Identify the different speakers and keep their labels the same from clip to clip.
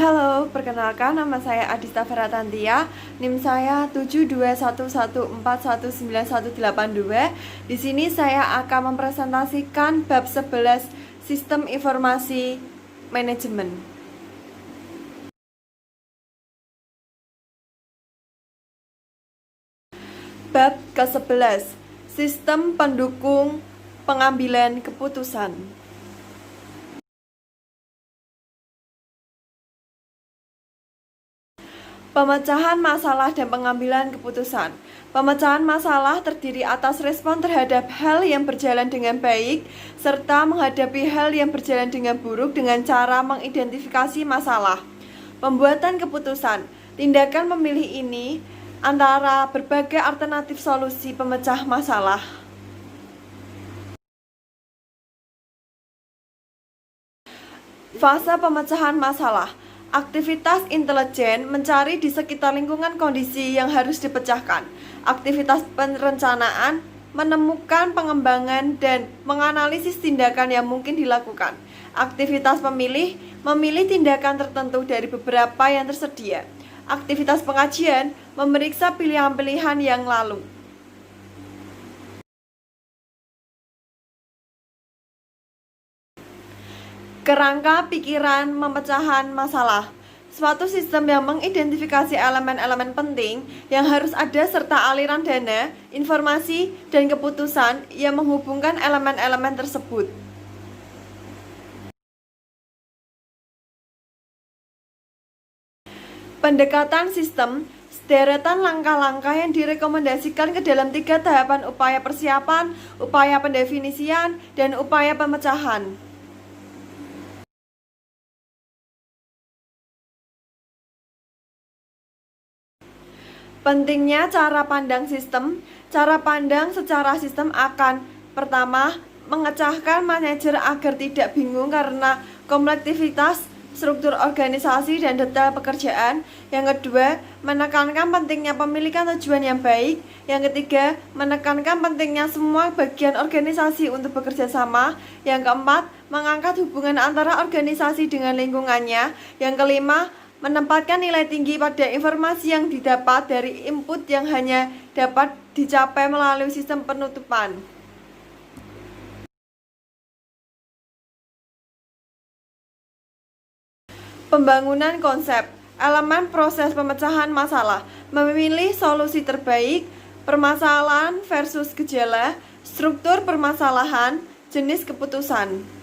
Speaker 1: Halo, perkenalkan nama saya Adista Feratantia, NIM saya 7211419192. Di sini saya akan mempresentasikan bab 11 Sistem Informasi Manajemen. Bab ke-11, Sistem Pendukung Pengambilan Keputusan. Pemecahan masalah dan pengambilan keputusan. Pemecahan masalah terdiri atas respon terhadap hal yang berjalan dengan baik, serta menghadapi hal yang berjalan dengan buruk dengan cara mengidentifikasi masalah. Pembuatan keputusan. Tindakan memilih ini antara berbagai alternatif solusi pemecah masalah. Fase pemecahan masalah. Aktivitas intelijen mencari di sekitar lingkungan kondisi yang harus dipecahkan. Aktivitas perencanaan menemukan pengembangan dan menganalisis tindakan yang mungkin dilakukan. Aktivitas pemilih memilih tindakan tertentu dari beberapa yang tersedia. Aktivitas pengajian memeriksa pilihan-pilihan yang lalu. Kerangka pikiran pemecahan masalah. Suatu sistem yang mengidentifikasi elemen-elemen penting yang harus ada serta aliran dana, informasi, dan keputusan yang menghubungkan elemen-elemen tersebut. Pendekatan sistem, sederetan langkah-langkah yang direkomendasikan ke dalam 3 tahapan upaya persiapan, upaya pendefinisian, dan upaya pemecahan. Pentingnya cara pandang sistem. Cara pandang secara sistem akan pertama, mengecahkan manajer agar tidak bingung karena kompleksitas struktur organisasi dan detail pekerjaan. Yang kedua, menekankan pentingnya pemilikan tujuan yang baik. Yang ketiga, menekankan pentingnya semua bagian organisasi untuk bekerja sama. Yang keempat, mengangkat hubungan antara organisasi dengan lingkungannya. Yang kelima, menempatkan nilai tinggi pada informasi yang didapat dari input yang hanya dapat dicapai melalui sistem penutupan. Pembangunan konsep, elemen proses pemecahan masalah, memilih solusi terbaik, permasalahan versus gejala, struktur permasalahan, jenis keputusan.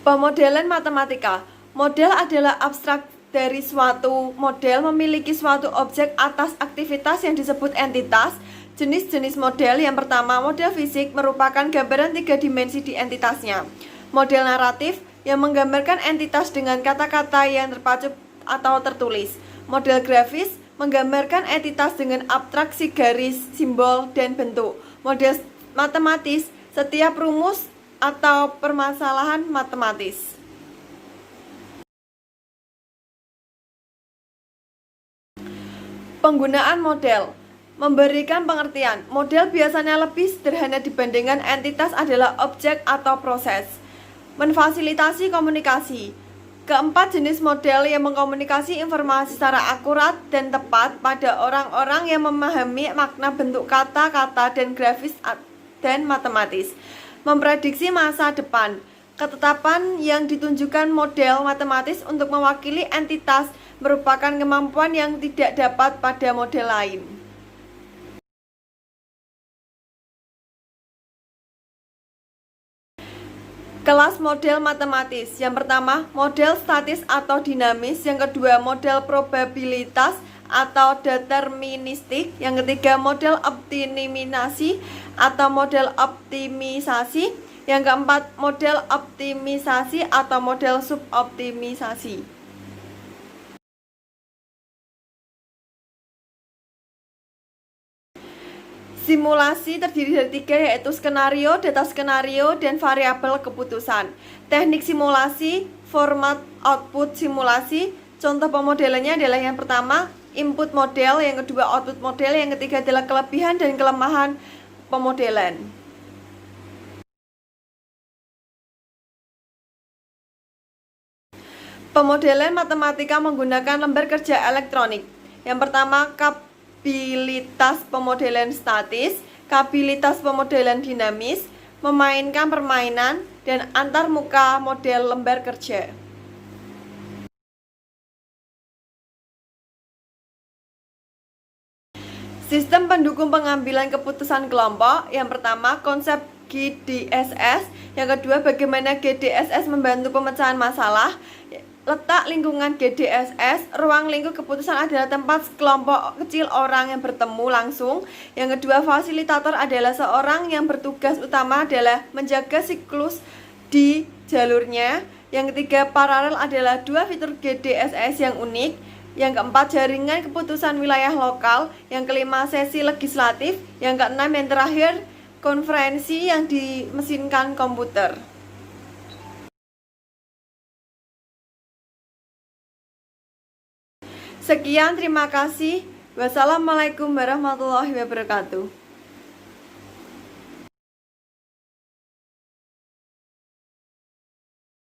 Speaker 1: Pemodelan matematika. Model adalah abstrak dari suatu model memiliki suatu objek atas aktivitas yang disebut entitas. Jenis-jenis model yang pertama, model fisik merupakan gambaran 3 dimensi di entitasnya. Model naratif yang menggambarkan entitas dengan kata-kata yang terpacu atau tertulis. Model grafis menggambarkan entitas dengan abstraksi garis, simbol, dan bentuk. Model matematis, setiap rumus atau permasalahan matematis. Penggunaan model memberikan pengertian. Model biasanya lebih sederhana dibandingkan entitas adalah objek atau proses. Memfasilitasi komunikasi. Keempat jenis model yang mengkomunikasi informasi secara akurat dan tepat pada orang-orang yang memahami makna bentuk kata-kata dan grafis dan matematis. Memprediksi masa depan. Ketetapan yang ditunjukkan model matematis untuk mewakili entitas merupakan kemampuan yang tidak dapat pada model lain. Kelas model matematis. Yang pertama, model statis atau dinamis. Yang kedua, model probabilitas atau deterministik. Yang ketiga, model optimisasi atau model optimisasi. Yang keempat, model optimisasi atau model suboptimisasi. Simulasi terdiri dari 3, yaitu skenario, data skenario, dan variabel keputusan. Teknik simulasi, format output simulasi. Contoh pemodelannya adalah yang pertama, input model, yang kedua output model, yang ketiga adalah kelebihan dan kelemahan pemodelan. Pemodelan matematika menggunakan lembar kerja elektronik. Yang pertama, kapabilitas pemodelan statis, kapabilitas pemodelan dinamis, memainkan permainan, dan antarmuka model lembar kerja. Sistem pendukung pengambilan keputusan kelompok. Yang pertama, konsep GDSS. Yang kedua, bagaimana GDSS membantu pemecahan masalah. Letak lingkungan GDSS, ruang lingkup keputusan adalah tempat kelompok kecil orang yang bertemu langsung. Yang kedua, fasilitator adalah seorang yang bertugas utama adalah menjaga siklus di jalurnya. Yang ketiga, paralel adalah dua fitur GDSS yang unik. Yang keempat, jaringan keputusan wilayah lokal. Yang kelima, sesi legislatif. Yang keenam, yang terakhir, konferensi yang dimesinkan komputer. Sekian, terima kasih. Wassalamualaikum warahmatullahi wabarakatuh.